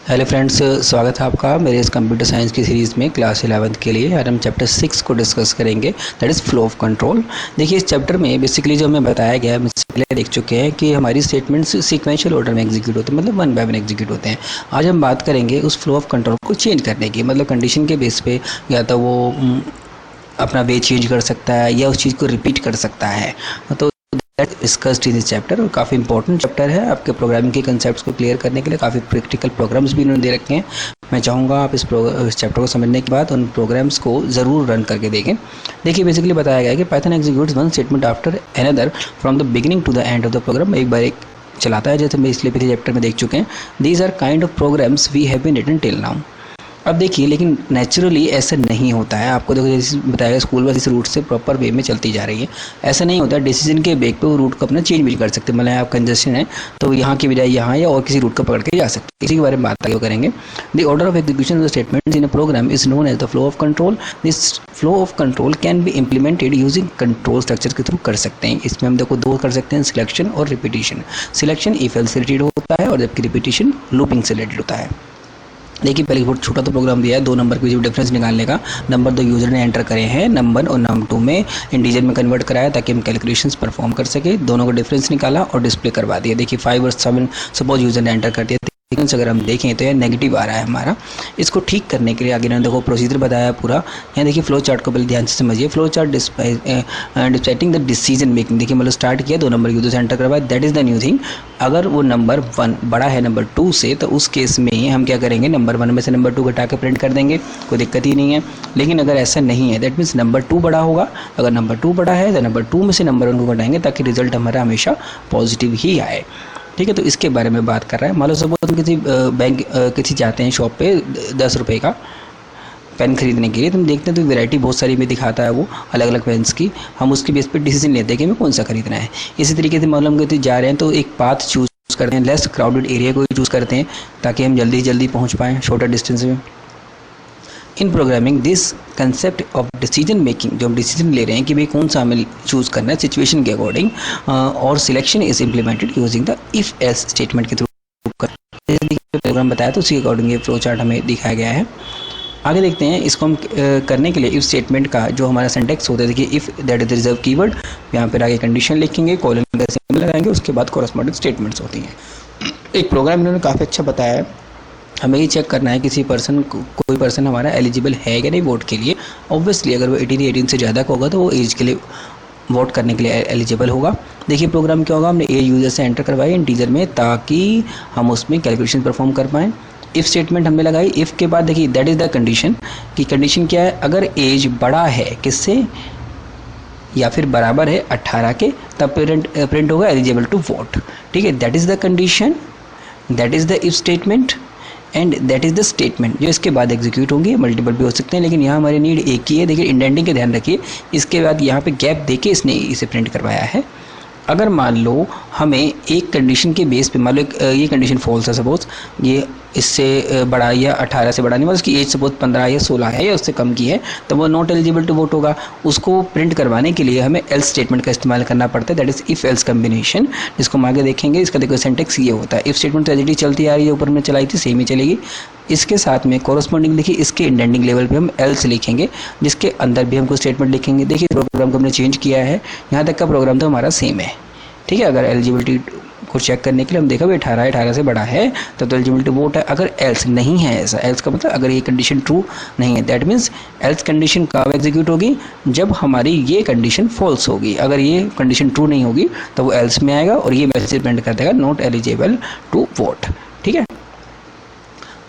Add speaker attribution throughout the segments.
Speaker 1: Hello friends, स्वागत है आपका मेरे इस कंप्यूटर साइंस की सीरीज़ में क्लास 11th के लिए। आज हम चैप्टर 6 को डिस्कस करेंगे, that is flow of control. देखिए, इस चैप्टर में बेसिकली जो हमें बताया गया है, हम इससे पहले देख चुके हैं कि हमारी स्टेटमेंट्स सीक्वेंशियल ऑर्डर में एग्जीक्यूट होते हैं, मतलब वन बाय वन एग्जीक्यूट होते हैं। आज हम बात करेंगे उस फ्लो ऑफ कंट्रोल को चेंज करने की, मतलब कंडीशन के बेस पे या तो वो अपना वे चेंज कर सकता है या उस चीज़ को रिपीट कर सकता है। तो डिस्कस्ड इन दिस चैप्टर, और काफ़ी इंपॉर्टेंट चैप्टर है आपके प्रोग्रामिंग के कंसेप्ट्स को क्लियर करने के लिए। काफ़ी प्रैक्टिकल प्रोग्राम्स भी इन्होंने दे रखे हैं। मैं चाहूँगा आप इस चैप्टर को समझने के बाद उन प्रोग्राम्स को ज़रूर रन करके देखें। देखिए, बेसिकली बताया गया है कि Python executes one statement after another from the beginning to the end of the program. एक बार एक चलाता है, जैसे हम इसलिए पिछले चैप्टर में देख चुके हैं। These are kind of programs we have been written till now. अब देखिए, लेकिन नेचुरली ऐसा नहीं होता है। आपको देखो, जैसे बताया स्कूल बस इस रूट से प्रॉपर वे में चलती जा रही है, ऐसा नहीं होता। डिसीजन के बेक पे वो रूट को अपना चेंज भी कर सकते हैं। मतलब आप कंजस्शन है तो यहाँ की बजाय यहाँ या और किसी रूट को पकड़ के जा सकते हैं। इसी के बारे में बात आगे करेंगे। The order of execution of the statements in a program is known as the flow of control. This flow of control can be implemented using control structure के थ्रू कर सकते हैं। इसमें हम देखो दो कर सकते हैं, सिलेक्शन और रिपीटिशन। सिलेक्शन इफ एल्स से रिलेटेड होता है और जबकि रिपीटिशन लूपिंग से रिलेटेड होता है। देखिए, पहले बहुत छोटा तो प्रोग्राम दिया है, दो नंबर के बीच डिफरेंस निकालने का। नंबर दो यूजर ने एंटर करे हैं, नंबर और num2 में इंटीजर में कन्वर्ट कराया ताकि हम कैलकुलेशंस परफॉर्म कर सके। दोनों का डिफरेंस निकाला और डिस्प्ले करवा दिया। देखिए 5 और 7 सपोज यूजर ने एंटर कर दिया, अगर हम देखें तो यह नेगेटिव आ रहा है हमारा। इसको ठीक करने के लिए आगे इन्होंने देखो प्रोसीजर बताया पूरा। यहाँ देखिए फ्लो चार्ट को पहले ध्यान से समझिए। Flow chart depicting the decision making. देखिए मतलब स्टार्ट किया, दो नंबर यूजर से एंटर करवाया, that is the new thing. अगर वो नंबर 1 बड़ा है नंबर 2 से, तो उस केस में हम क्या करेंगे, नंबर 1 में से नंबर 2 घटा के प्रिंट कर देंगे, कोई दिक्कत ही नहीं है। लेकिन अगर ऐसा नहीं है, दैट मीन्स नंबर 2 बड़ा होगा। अगर नंबर 2 बड़ा है तो नंबर 2 में से नंबर 1 को घटाएंगे ताकि रिजल्ट हमारा हमेशा पॉजिटिव ही आए। ठीक है, तो इसके बारे में बात कर रहा है। मान लो सपोज तुम किसी बैंक किसी जाते हैं शॉप पे 10 रुपये का पेन खरीदने के लिए, तुम देखते हैं तो वैरायटी बहुत सारी में दिखाता है वो अलग अलग पेन्स की। हम उसके बेस पे डिसीजन लेते हैं कि हमें कौन सा खरीदना है। इसी तरीके से मालूम करते जा रहे हैं तो एक पाथ चूज़ करते हैं, लेस क्राउडेड एरिया को चूज़ करते हैं ताकि हम जल्दी पहुँच पाएँ शॉर्टर डिस्टेंस में। इन programming this concept of decision making, जो हम डिसीजन ले रहे हैं कि भाई कौन सा हमें चूज़ करना है सिचुएशन के अकॉर्डिंग, और selection is implemented using the if else statement के थ्रू। प्रोग्राम बताया तो उसी के अकॉर्डिंग ये फ्लो चार्ट हमें दिखाया गया है। आगे देखते हैं इसको हम करने के लिए इफ स्टेटमेंट का जो हमारा सिंटैक्स होता है। देखिए if that is reserve keyword, यहाँ पर आगे कंडीशन लिखेंगे, कॉलन का सिंबल लगाएंगे, उसके बाद कॉरस्पॉन्डिंग स्टेटमेंट्स होती हैं। एक प्रोग्राम इन्होंने काफ़ी अच्छा बताया है। हमें ये चेक करना है किसी पर्सन को, कोई पर्सन हमारा एलिजिबल है या नहीं वोट के लिए। ऑब्वियसली अगर वो 18 से ज़्यादा का होगा तो वो एज के लिए वोट करने के लिए एलिजिबल होगा। देखिए प्रोग्राम क्या होगा, हमने ए यूज़र से एंटर करवाई इंटीजर में ताकि हम उसमें कैलकुलेशन परफॉर्म कर पाएँ। इफ़ स्टेटमेंट हमने लगाई, इफ़ के बाद देखिए दैट इज़ द कंडीशन, कि कंडीशन क्या है, अगर एज बड़ा है किससे या फिर बराबर है 18 के, तब प्रिंट होगा एलिजिबल टू वोट। ठीक है, that is the condition, that is the if statement and that is the statement जो इसके बाद एग्जीक्यूट होंगे। मल्टीपल भी हो सकते हैं, लेकिन यहाँ हमारी नीड एक ही है। देखिए इंडेंटिंग का ध्यान रखिए, इसके बाद यहाँ पे गैप देके इसने इसे प्रिंट करवाया है। अगर मान लो हमें एक कंडीशन के बेस पे, मान लो ये कंडीशन फॉल्स है, सपोज ये इससे बड़ा या 18 से बड़ा नहीं, मतलब उसकी एज सपोज 15 या 16 है या उससे कम की है, तो वो नॉट एलिजिबल टू वोट होगा। उसको प्रिंट करवाने के लिए हमें एल्स स्टेटमेंट का इस्तेमाल करना पड़ता है, that is if else combination, जिसको हम आगे देखेंगे। इसका देखो सिंटैक्स ये होता है। इफ स्टेटमेंट एलजीडी चलती आ रही है, ऊपर में चलाई थी, सेम ही चलेगी। इसके साथ में कॉरस्पॉन्डिंग देखिए इसके इंडेंटिंग लेवल पे हम एल्स लिखेंगे, जिसके अंदर भी हमको स्टेटमेंट लिखेंगे। देखिए प्रोग्राम को हमने चेंज किया है, यहाँ तक का प्रोग्राम तो हमारा सेम है। ठीक है, अगर एलिजिबिलिटी को चेक करने के लिए हम देखा भाई 18 से बड़ा है तब तो एलिजिबिलिटी वोट है। अगर एल्स नहीं है, ऐसा एल्स का मतलब अगर ये कंडीशन ट्रू नहीं है, दैट मीन्स एल्स कंडीशन कब एग्जीक्यूट होगी, जब हमारी ये कंडीशन फॉल्स होगी। अगर ये कंडीशन ट्रू नहीं होगी तो वो एल्स में आएगा और ये मैसेज प्रिंट कर देगा नॉट एलिजिबल टू वोट। ठीक है,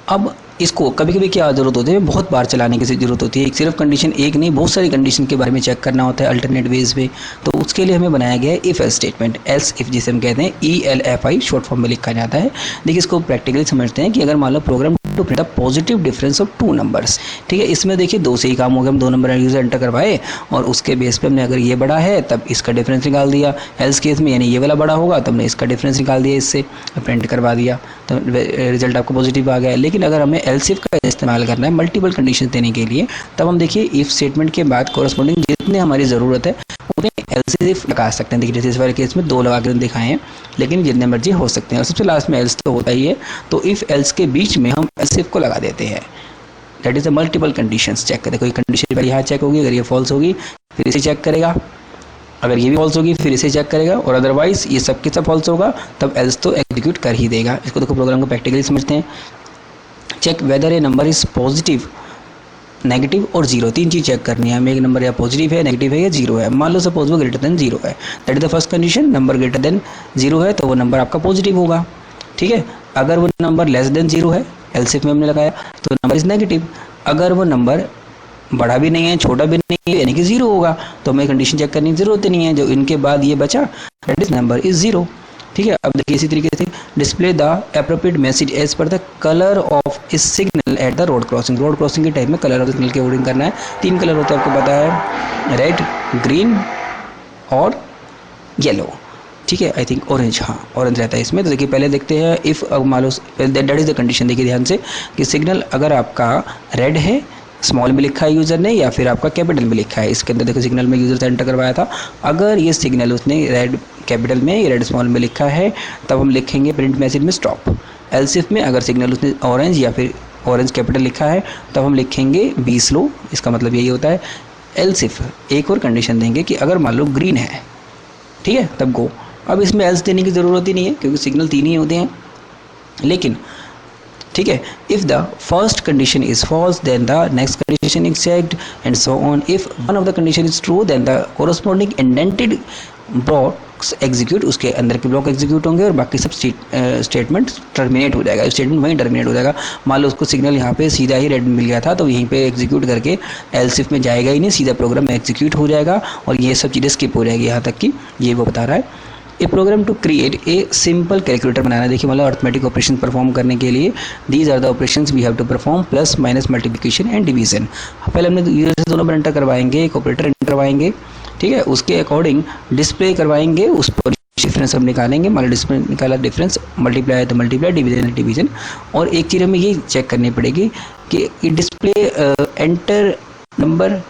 Speaker 1: अब इसको कभी कभी क्या ज़रूरत होती है, बहुत बार चलाने की ज़रूरत होती है। एक सिर्फ कंडीशन एक नहीं, बहुत सारी कंडीशन के बारे में चेक करना होता है अल्टरनेट वेज में। तो उसके लिए हमें बनाया गया है if else statement, else if जिसे हम कहते हैं ELFI शॉर्ट फॉर्म में लिखा जाता है। देखिए इसको प्रैक्टिकली समझते हैं कि अगर मान लो program to print a positive difference of 2 numbers. ठीक है, इसमें देखिए दो से ही काम हो गया, हम 2 नंबर यूज़र एंटर करवाए और उसके बेस पे हमने अगर ये बड़ा है तब इसका डिफरेंस निकाल दिया। एल्स केस में यानी ये वाला बड़ा होगा तो हमने इसका डिफरेंस निकाल दिया, इससे प्रिंट करवा दिया, तो रिजल्ट आपको पॉजिटिव आ गया। लेकिन अगर हमें एल्स इफ का इस्तेमाल करना है मल्टीपल कंडीशन देने के लिए, तब हम देखिए इफ स्टेटमेंट के बाद कॉरस्पॉन्डिंग जितने हमारी ज़रूरत है उतने एल्स लगा सकते हैं। देखिए जैसे इस वाले केस में 2 लगा के दिखाए हैं, लेकिन जितने मर्जी हो सकते हैं। और सबसे लास्ट में एल्स तो होता ही है, तो इफ़ एल्स के बीच में हम एल्स इफ को लगा देते हैं। That is the multiple conditions check करें। कोई कंडीशन पहले यहाँ चेक होगी, अगर ये फॉल्स होगी फिर इसे चेक करेगा, अगर ये भी फॉल्स होगी फिर इसे चेक करेगा, और अदरवाइज ये सब के सब फॉल्स होगा तब एल्स तो एग्जीक्यूट कर ही देगा। इसको देखो प्रोग्राम को प्रैक्टिकली समझते हैं। Check whether a number is positive, negative और जीरो, 3 चीज़ चेक करनी है हमें। एक नंबर या पॉजिटिव है, नेगेटिव है या जीरो है। मान लो सपोज वो ग्रेटर देन जीरो है, that is the first condition. Number greater than zero है तो वो नंबर आपका पॉजिटिव होगा, ठीक है। अगर वो नंबर लेस देन जीरो है, एलसीएफ में हमने लगाया, तो नंबर इज नेगेटिव। अगर वो नंबर बड़ा भी नहीं है छोटा भी नहीं है यानी कि जीरो होगा, तो हमें कंडीशन चेक करने की जरूरत नहीं है। जो इनके बाद ये बचा that is number is zero, ठीक है। अब देखिए इसी तरीके से display the appropriate message as per the colour of is signal at the road crossing. Road crossing के टाइप में कलर ऑफ सिग्नल की वर्डिंग करना है। 3 कलर होते हैं आपको पता है, रेड, ग्रीन और येलो, ठीक है। आई थिंक ऑरेंज, हाँ ऑरेंज रहता है इसमें। तो देखिए पहले देखते हैं इफ़, मान लो दैट इज द कंडीशन। देखिए ध्यान से कि सिग्नल अगर आपका रेड है, स्मॉल में लिखा है यूज़र ने, या फिर आपका कैपिटल में लिखा है। इसके अंदर देखो सिग्नल में यूज़र से एंटर करवाया था, अगर ये सिग्नल उसने रेड कैपिटल में या रेड स्मॉल में लिखा है तब हम लिखेंगे प्रिंट मैसेज में स्टॉप। एल्सिफ में अगर सिग्नल उसने ऑरेंज या फिर ऑरेंज कैपिटल लिखा है तब हम लिखेंगे बी स्लो। इसका मतलब यही होता है। एल्सिफ एक और कंडीशन देंगे कि अगर मान लो ग्रीन है, ठीक है, तब गो। अब इसमें एल्स देने की ज़रूरत ही नहीं है क्योंकि सिग्नल 3 ही होते हैं, लेकिन ठीक है। If the first condition is false then the next condition is checked and so on. If one of the condition is true then the corresponding indented blocks execute, उसके अंदर के ब्लॉक एग्जीक्यूट होंगे और बाकी सब स्टेटमेंट टर्मिनेट हो जाएगा। Statement वहीं टर्मिनेट हो जाएगा। मान लो उसको सिग्नल यहाँ पे सीधा ही रेड मिल गया था तो यहीं पे एग्जीक्यूट करके एल्सिफ में जाएगा ही नहीं, सीधा प्रोग्राम एग्जीक्यूट हो जाएगा और ये सब चीज़ें स्किप हो जाएगी यहाँ तक कि ये वो बता रहा है। A program to create a simple calculator बनाना। देखिए मतलब अर्थमेटिक ऑपरेशन परफॉर्म करने के लिए these are the operations we have to perform, plus minus multiplication and division. पहले हमने यूजर से दोनों पर एंटर करवाएंगे, एक ऑपरेटर एंटर करवाएंगे, ठीक है। उसके अकॉर्डिंग डिस्प्ले करवाएंगे, उस पर डिफरेंस हम निकालेंगे। मान लो डिस्प्ले निकाला डिफरेंस, मल्टीप्लाई है तो मल्टीप्लाई, डिवीजन है डिवीजन। और एक चीज़ हमें ये चेक करनी पड़ेगी कि display enter number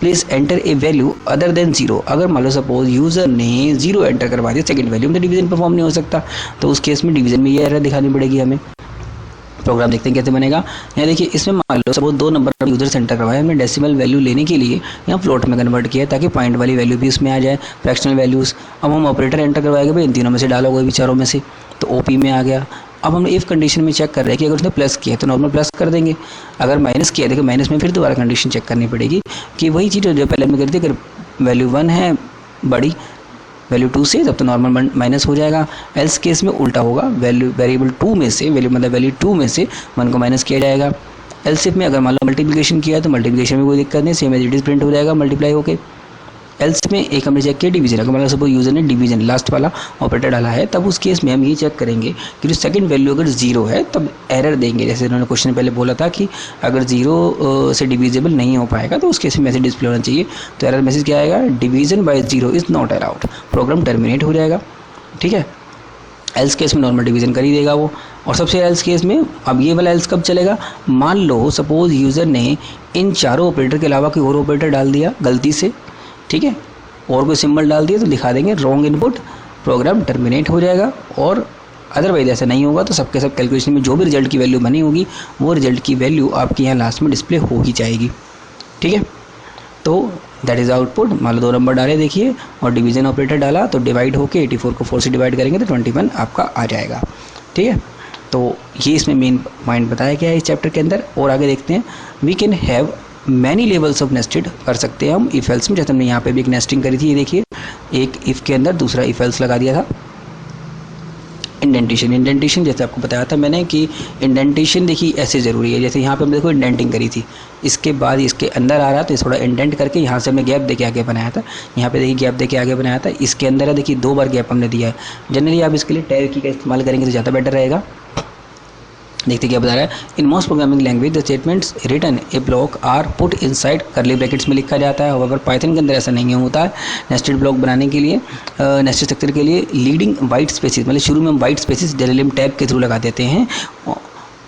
Speaker 1: please enter a value other than zero. अगर मान लो सपोज यूज़र ने जीरो एंटर करवा दिया सेकंड वैल्यू में, तो डिवीजन परफॉर्म नहीं हो सकता, तो उस केस में डिवीजन में ये एरर दिखानी पड़ेगी हमें। प्रोग्राम देखते हैं कैसे बनेगा। यहाँ देखिए इसमें मान लो सपोज 2 नंबर यूजर से एंटर करवाया, हमने डेसिमल वैल्यू लेने के लिए यहाँ फ्लोट में कन्वर्ट किया ताकि पॉइंट वाली वैल्यू भी उसमें आ जाए, फ्रैक्शनल वैल्यूज़। अब हम ऑपरेटर एंटर करवाएंगे, भाई इन तीनों में से डालो कोई भी चारों में से, तो ओपी में आ गया। अब हम इफ़ कंडीशन में चेक कर रहे हैं कि अगर उसने प्लस किया तो नॉर्मल प्लस कर देंगे, अगर माइनस किया देखो माइनस में फिर दोबारा कंडीशन चेक करनी पड़ेगी कि वही चीज़ जो पहले हमने करी थी, अगर वैल्यू 1 है बड़ी वैल्यू 2 से तब तो नॉर्मल माइनस हो जाएगा। एल्स केस में उल्टा होगा, वैल्यू वेरिएबल 2 में से वैल्यू 2 में से 1 को माइनस किया जाएगा। एल्सिफ में अगर मान लो मल्टीप्लिकेशन किया तो मल्टीप्लिकेशन में कोई दिक्कत नहीं, same as it is print हो जाएगा मल्टीप्लाई होके। एल्स में एक हमने चेक किया डिवीजन, अगर मतलब सपोज यूजर ने डिवीजन लास्ट वाला ऑपरेटर डाला है तब उस केस में हम ये चेक करेंगे कि जो सेकंड वैल्यू अगर जीरो है तब एरर देंगे। जैसे उन्होंने क्वेश्चन पहले बोला था कि अगर जीरो से डिविजिबल नहीं हो पाएगा तो उस केस में मैसेज डिस्प्ले होना चाहिए। तो एरर मैसेज क्या आएगा, division by zero is not allowed, program terminate हो जाएगा, ठीक है। एल्स केस में नॉर्मल डिवीजन कर ही देगा वो। और सबसे एल्स केस में अब ये वाला एल्स कब चलेगा, मान लो सपोज यूज़र ने इन चारों ऑपरेटर के अलावा कोई और ऑपरेटर डाल दिया गलती से, ठीक है, और कोई सिंबल डाल दिया तो दिखा देंगे रॉन्ग इनपुट, प्रोग्राम टर्मिनेट हो जाएगा। और अदरवाइज ऐसा नहीं होगा तो सबके सब कैलकुलेशन में जो भी रिजल्ट की वैल्यू बनी होगी वो रिजल्ट की वैल्यू आपके यहाँ लास्ट में डिस्प्ले हो ही जाएगी, ठीक है। तो दैट इज़ आउटपुट। मान लो 2 नंबर डाले देखिए और डिवीजन ऑपरेटर डाला तो डिवाइड होके 84 को 4 से डिवाइड करेंगे तो 21 आपका आ जाएगा, ठीक है। तो ये इसमें मेन पॉइंट बताया गया है इस चैप्टर के अंदर। और आगे देखते हैं, we can have many levels of nested कर सकते हैं हम इफ एल्स में। जैसे हमने यहाँ पे भी एक नेस्टिंग करी थी, ये देखिए एक इफ़ के अंदर दूसरा इफ एल्स लगा दिया था। इंडेंटेशन जैसे आपको बताया था मैंने कि इंडेंटेशन देखिए ऐसे ज़रूरी है। जैसे यहाँ पे हमने देखो इंडेंटिंग करी थी, इसके बाद इसके अंदर आ रहा था, थोड़ा इंडेंट करके यहाँ से हमने गैप देके आगे बनाया था। यहाँ पे देखिए गैप देके आगे बनाया था, इसके अंदर है देखिए 2 बार गैप हमने दिया है। जनरली आप इसके लिए टैग की का इस्तेमाल करेंगे तो ज़्यादा बेटर रहेगा। देखते क्या बता रहा है, in most programming language the statements written a block are put inside curly brackets में लिखा जाता है। अगर पाइथन के अंदर ऐसा नहीं होता है। नेस्टेड ब्लॉक बनाने के लिए, नेस्टेड स्ट्रक्चर के लिए लीडिंग वाइट स्पेसिस, मतलब शुरू में हम वाइट स्पेसिस जनरली हम टैब के थ्रू लगा देते हैं।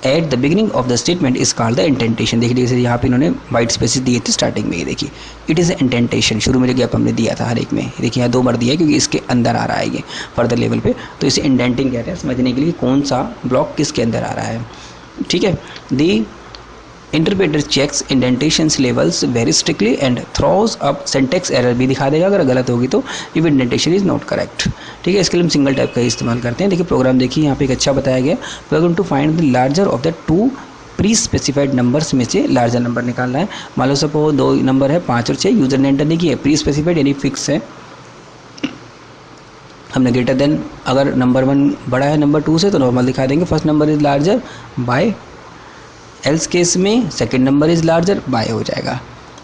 Speaker 1: At the beginning of the statement is called the indentation. देखिए जैसे यहाँ पे इन्होंने वाइट स्पेसेस दिए थे स्टार्टिंग में, ये देखिए इट इज़ इंडेंटेशन, शुरू में जो गैप हमने दिया था हर एक में, देखिए यहाँ 2 बार दिया है क्योंकि इसके अंदर आ रहा है ये फर्दर लेवल पे, तो इसे इंडेंटिंग कहते हैं, समझने के लिए कौन सा ब्लॉक किसके अंदर आ रहा है। ठीक है, the interpreter checks indentations levels very strictly and throws up syntax error भी दिखा देगा अगर गलत होगी तो, if indentation is not correct. ठीक है, इसके लिए हम सिंगल टाइप का ही इस्तेमाल करते हैं। देखिए प्रोग्राम देखिए यहाँ पे एक अच्छा बताया गया, we are going to find the larger of the 2 pre specified numbers में से लार्जर नंबर निकालना है। मान लो सपोज 2 नंबर है 5 और 6, यूजर ने एंटर नहीं किया, प्री स्पेसिफाइड यानी फिक्स है, हमने ग्रेटर देन, अगर नंबर 1 बड़ा है नंबर 2 से तो नॉर्मल दिखा देंगे, first number is larger by, else case में second number is larger by हो जाएगा।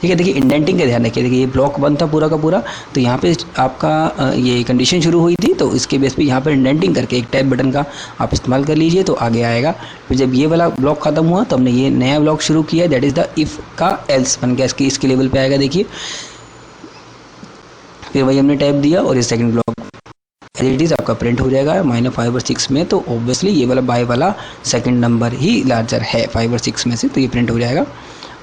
Speaker 1: ठीक है, देखिए इंडेंटिंग का ध्यान रखिए, देखिए ये ब्लॉक 1 था पूरा का पूरा, तो यहाँ पे आपका ये कंडीशन शुरू हुई थी, तो इसके बेस पे यहाँ पर इंडेंटिंग करके एक टैब बटन का आप इस्तेमाल कर लीजिए तो आगे आएगा। फिर जब ये वाला ब्लॉक खत्म हुआ तो हमने ये नया ब्लॉक शुरू किया, दैट इज़ द इफ़ का एल्स बन गया, इसके लेवल पे आएगा देखिए, फिर वही हमने टैब दिया और ये सेकंड ब्लॉक इट इज़ आपका प्रिंट हो जाएगा -5 और 6 में, तो ऑब्वियसली ये वाला बाय वाला सेकंड नंबर ही लार्जर है 5 और 6 में से, तो ये प्रिंट हो जाएगा।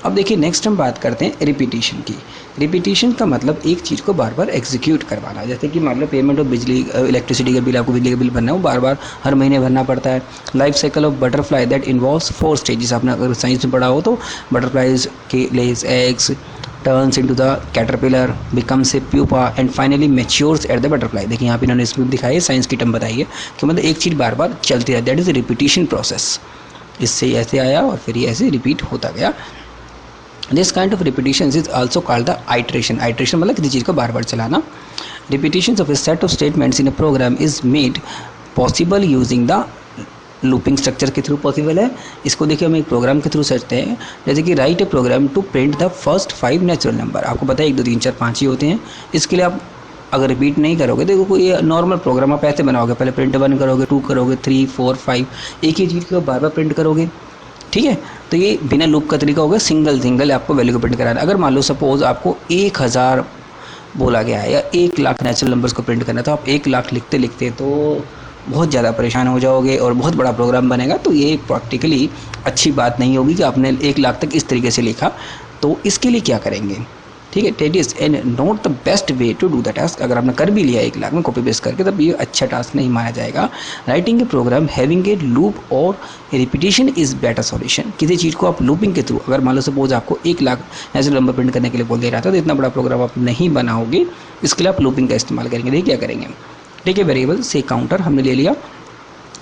Speaker 1: अब देखिए नेक्स्ट हम बात करते हैं रिपीटिशन की। रिपीटिशन का मतलब एक चीज़ को बार बार एग्जीक्यूट करवाना, जैसे कि मान लो पेमेंट ऑफ बिजली इलेक्ट्रिसिटी का बिल, आपको बिजली का बिल भरना है, वो बार बार हर महीने भरना पड़ता है। Life cycle of butterfly that involves 4 stages, आपने अगर साइंस में पढ़ा हो तो, बटरफ्लाइज के लेज eggs, turns into the caterpillar, becomes a pupa and finally matures at the butterfly। देखिए यहाँ पे इन्होंने इसमें दिखाई है, साइंस की टर्म बताई है कि मतलब एक चीज़ बार बार चलती है, दैट इज रिपीटिशन प्रोसेस। इससे ऐसे आया और फिर ये ऐसे रिपीट होता गया। This kind of repetition is also called the iteration. Iteration मतलब किसी चीज़ को बार बार चलाना। Repetition of a set of statements in a program is made possible using the looping structure के थ्रू पॉसिबल है। इसको देखिए हम एक प्रोग्राम के थ्रू सोचते हैं, जैसे कि write a program to print the first 5 natural number. आपको पता है 1 2 3 4 5 ही होते हैं, इसके लिए आप अगर रिपीट नहीं करोगे, देखो कोई नॉर्मल प्रोग्राम आप ऐसे बनाओगे, पहले प्रिंट 1 करोगे, 2 करोगे, 3 4 5, एक ही चीज़ को बार बार प्रिंट करोगे। ठीक है, तो ये बिना लूप का तरीका होगा, सिंगल आपको वैल्यू को प्रिंट कराना। अगर मान लो सपोज आपको 1000 बोला गया है या 1 लाख नेचुरल नंबर्स को प्रिंट करना, तो आप 1 लाख लिखते लिखते तो बहुत ज़्यादा परेशान हो जाओगे और बहुत बड़ा प्रोग्राम बनेगा, तो ये प्रैक्टिकली अच्छी बात नहीं होगी कि आपने 1 लाख तक इस तरीके से लिखा। तो इसके लिए क्या करेंगे, ठीक है, that is and not the best way to do the task. अगर आपने कर भी लिया 1 लाख में कॉपी पेस्ट करके, तब ये अच्छा टास्क नहीं माना जाएगा। Writing a program having a loop और रिपीटिशन इज बेटर सॉल्यूशन। किसी चीज़ को आप लूपिंग के थ्रू, अगर मान लो सपोज आपको 1 लाख ऐसे नंबर प्रिंट करने के लिए बोल दे रहा था, तो इतना बड़ा प्रोग्राम आप नहीं बनाओगे, इसके लिए आप लूपिंग का इस्तेमाल करेंगे। देखिए क्या करेंगे, ठीक है, वेरिएबल से काउंटर हमने ले लिया,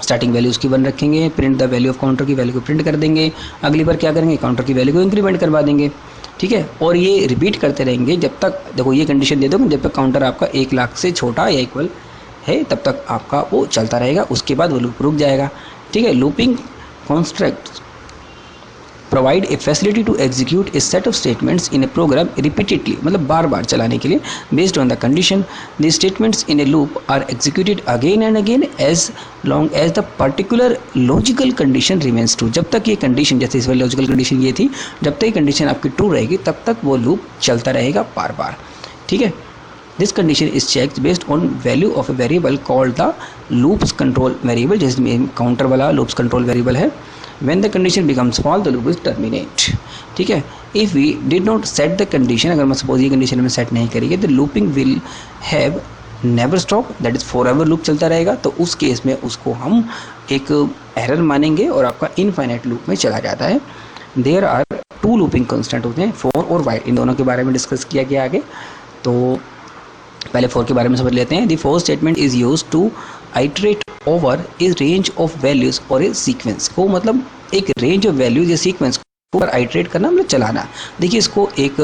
Speaker 1: स्टार्टिंग वैल्यू उसकी 1 रखेंगे, print the value of counter की वैल्यू को प्रिंट कर देंगे। अगली बार क्या करेंगे, काउंटर की वैल्यू को इंक्रीमेंट करवा देंगे। ठीक है, और ये रिपीट करते रहेंगे जब तक, देखो ये कंडीशन दे दो, जब तक काउंटर आपका 1 लाख से छोटा या इक्वल है तब तक आपका वो चलता रहेगा, उसके बाद वो लूप रुक जाएगा। ठीक है, looping construct provide a facility to execute a set of statements in a program repeatedly, मतलब बार बार चलाने के लिए, based on the condition. The statements in a loop are executed again and again as long as the particular logical condition remains true. जब तक ये condition, जैसे इस वाली लॉजिकल कंडीशन ये थी, जब तक ये कंडीशन आपकी ट्रू रहेगी तब तक वो लूप चलता रहेगा बार बार। ठीक है, this condition is checked based on value of a variable called the loops control variable, जिसमें काउंटर वाला लूप्स कंट्रोल वेरिएबल है। When the condition becomes false, the loop is terminate। ठीक है, if we did not set the condition, अगर मैं suppose ये condition में set नहीं करेंगे, तो looping will have never stop, that is forever loop चलता रहेगा। तो उस केस में उसको हम एक एरर मानेंगे और आपका इनफाइनाइट लूप में चला जाता है। There are 2 looping constant होते हैं, for और while, इन दोनों के बारे में डिस्कस किया गया आगे। तो पहले for के बारे में समझ लेते हैं। The for statement is used to iterate over A range of values और ए सीक्वेंस को, मतलब एक रेंज ऑफ वैल्यूज या सीक्वेंस को पर आइट्रेट करना, मतलब चलाना। देखिए इसको एक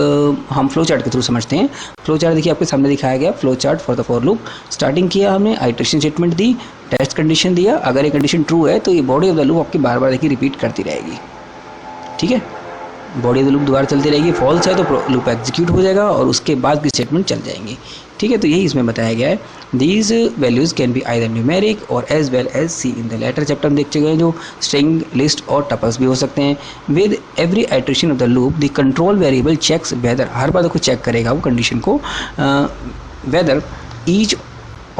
Speaker 1: हम फ्लो चार्ट के थ्रू समझते हैं। फ्लो चार्ट देखिए आपके सामने दिखाया गया, flow chart for the for loop. Starting किया हमने, आइट्रेशन स्टेटमेंट दी, टेस्ट कंडीशन दिया, अगर ये कंडीशन ट्रू है तो ये बॉडी ऑफ द लूप आपकी बार बार देखिए रिपीट करती रहेगी। ठीक है, बॉडी ऑफ द लूप दोबारा चलती रहेगी। फॉल्स है तो लूप एग्जीक्यूट हो जाएगा और उसके बाद भी स्टेटमेंट चल जाएंगी। ठीक है, तो यही इसमें बताया गया है। These values can be either numeric और as well as see in the later chapter में देख चुके हैं, जो स्ट्रिंग, लिस्ट और टपल्स भी हो सकते हैं। With every iteration of the loop the control variable checks whether, हर बार को चेक करेगा वो कंडीशन को, whether each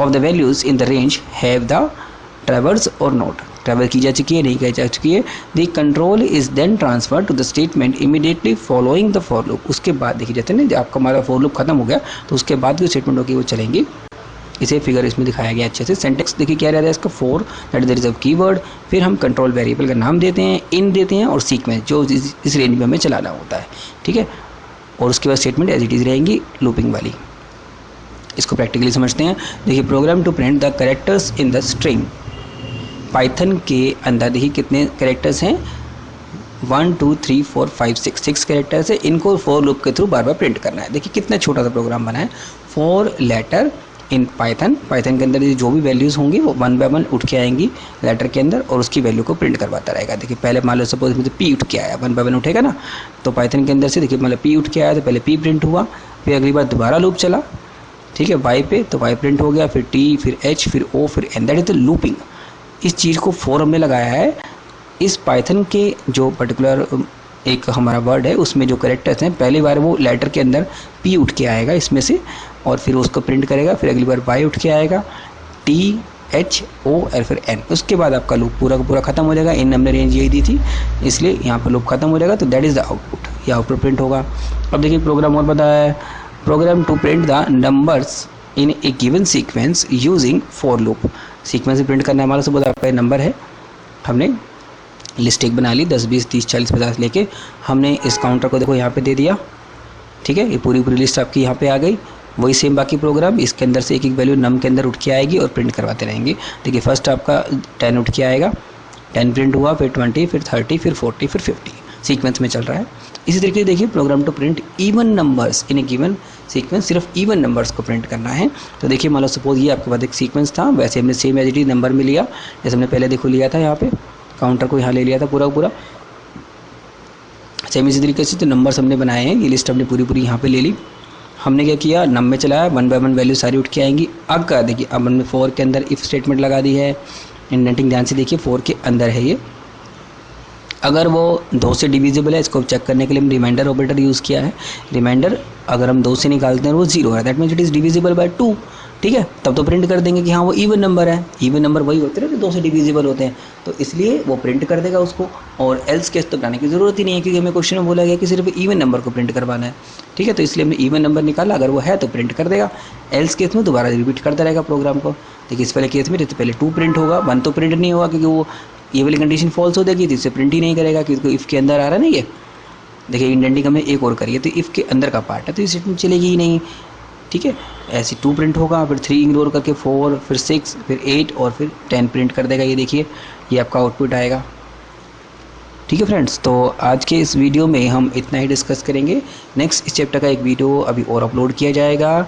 Speaker 1: of the values in the range have the traverse और नोट, ट्रैवल की जा चुकी है, नहीं की जा चुकी है। The control is then transfer to the statement immediately following the for loop. उसके बाद देखिए जैसे ना आपका हमारा फॉर लूप खत्म हो गया तो उसके बाद जो स्टेटमेंट होगी वो चलेंगी। इसे फिगर इसमें दिखाया गया अच्छे से। सिंटैक्स देखिए क्या रहता है इसका, for that there is a keyword, फिर हम कंट्रोल वेरिएबल का नाम देते हैं, इन देते हैं और सीक्वेंस जो इस रेंज में हमें चलाना होता है, ठीक है। और उसके बाद स्टेटमेंट एज इट इज़ रहेंगी लूपिंग वाली। इसको प्रैक्टिकली समझते हैं। देखिए program to print the characters in the string. Python के अंदर देखिए कितने कैरेक्टर्स हैं, 1 2 3 4 5 6 कैरेक्टर्स है। इनको फॉर लूप के थ्रू बार बार प्रिंट करना है। देखिए कितना छोटा सा प्रोग्राम बना है। फॉर लेटर इन पाइथन के अंदर जो भी वैल्यूज़ होंगी वो 1 बाय 1 उठ के आएंगी लेटर के अंदर और उसकी वैल्यू को प्रिंट करवाता रहेगा। देखिए पहले मान लो सपोज मुझे पी उठ के आया, 1 बाय 1 उठेगा ना, तो पाइथन के अंदर से देखिए मतलब पी उठ के आया तो पहले पी प्रिंट हुआ, फिर अगली बार दोबारा लूप चला, ठीक है, वाई पे तो वाई प्रिंट हो गया, फिर टी, फिर एच, फिर ओ, फिर N, that is the looping. इस चीज़ को फॉर हमने लगाया है। इस पाइथन के जो पर्टिकुलर एक हमारा वर्ड है उसमें जो कैरेक्टर्स हैं पहली बार वो लेटर के अंदर पी उठ के आएगा इसमें से और फिर उसको प्रिंट करेगा, फिर अगली बार वाई उठ के आएगा, टी एच ओ और फिर एन। उसके बाद आपका लूप पूरा का पूरा खत्म हो जाएगा। इन हमने रेंज यही दी थी इसलिए यहाँ पर लूप खत्म हो जाएगा, तो दैट इज़ द आउटपुट, ये आउटपुट प्रिंट होगा। अब देखिए प्रोग्राम और बताया है, program to print the numbers in a given sequence using for loop. Sequence से प्रिंट करना हमारा सब आपका नंबर है, हमने लिस्ट एक बना ली 10 20 30 40 50 लेके, हमने इस काउंटर को देखो यहाँ पे दे दिया, ठीक है, ये पूरी लिस्ट आपकी यहाँ पे आ गई। वही सेम बाकी प्रोग्राम इसके अंदर से एक एक वैल्यू नम के अंदर उठ के आएगी और प्रिंट करवाते रहेंगे। देखिए फर्स्ट आपका 10 उठ के आएगा, 10 प्रिंट हुआ, फिर 20, फिर 30, फिर 40, फिर 50, सीक्वेंस में चल रहा है। इसी तरीके से देखिए program to print even numbers in a given sequence, सिर्फ इवन नंबर्स को प्रिंट करना है। तो देखिए मान लो सपोज ये आपके पास एक सीक्वेंस था, वैसे हमने same as it is number में लिया, जैसे हमने पहले देखो लिया था, यहाँ पे काउंटर को यहाँ ले लिया था पूरा सेम इसी तरीके से। तो नंबर्स हमने बनाए हैं, ये लिस्ट हमने पूरी यहाँ पे ले ली। हमने क्या किया, नम में चलाया, 1 बाय 1 वैल्यू सारी उठ के आएंगी। अब क्या देखिए, अब हमने फॉर के अंदर इफ स्टेटमेंट लगा दी है, इंडेंटिंग ध्यान से देखिए, फॉर के अंदर है ये। अगर वो 2 से डिविजिबल है, इसको चेक करने के लिए हम रिमाइंडर ऑपरेटर यूज़ किया है। रिमाइंडर अगर हम 2 से निकालते हैं वो 0 है, that means it is divisible by 2, ठीक है, तब तो प्रिंट कर देंगे कि हाँ वो इवन नंबर है। इवन नंबर वही होते हैं जो 2 से डिविजिबल होते हैं, तो इसलिए वो प्रिंट कर देगा उसको। और एल्स केस तो बनाने की ज़रूरत ही नहीं है, क्योंकि हमें क्वेश्चन में बोला गया कि सिर्फ इवन नंबर को प्रिंट करवाना है, ठीक है, तो इसलिए हमने इवन नंबर निकाला, अगर वो है तो प्रिंट कर देगा। एल्स केस में दोबारा रिपीट करता रहेगा प्रोग्राम को। देखिए इस वाले केस में तो पहले 2 प्रिंट होगा, 1 तो प्रिंट नहीं होगा क्योंकि वो ये वाली कंडीशन फॉल्स हो जाएगी, तो इससे प्रिंट ही नहीं करेगा क्योंकि इफ़ के अंदर आ रहा है ना ये। देखिए इंडेंटिंग हमने एक और करी है, तो इफ़ के अंदर का पार्ट है तो ये स्टेटमेंट चलेगी ही नहीं, ठीक है। ऐसे 2 प्रिंट होगा, फिर 3 इग्नोर करके 4, फिर 6, फिर 8 और फिर 10 प्रिंट कर देगा। ये देखिए ये आपका आउटपुट आएगा, ठीक है फ्रेंड्स। तो आज के इस वीडियो में हम इतना ही डिस्कस करेंगे। नेक्स्ट इस चैप्टर का एक वीडियो अभी और अपलोड किया जाएगा।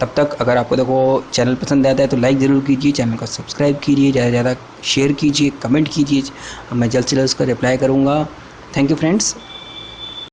Speaker 1: तब तक अगर आपको देखो चैनल पसंद आता है तो लाइक ज़रूर कीजिए, चैनल को सब्सक्राइब कीजिए, ज़्यादा से ज़्यादा शेयर कीजिए, कमेंट कीजिए, मैं जल्द से जल्द उसका रिप्लाई करूँगा। Thank you friends.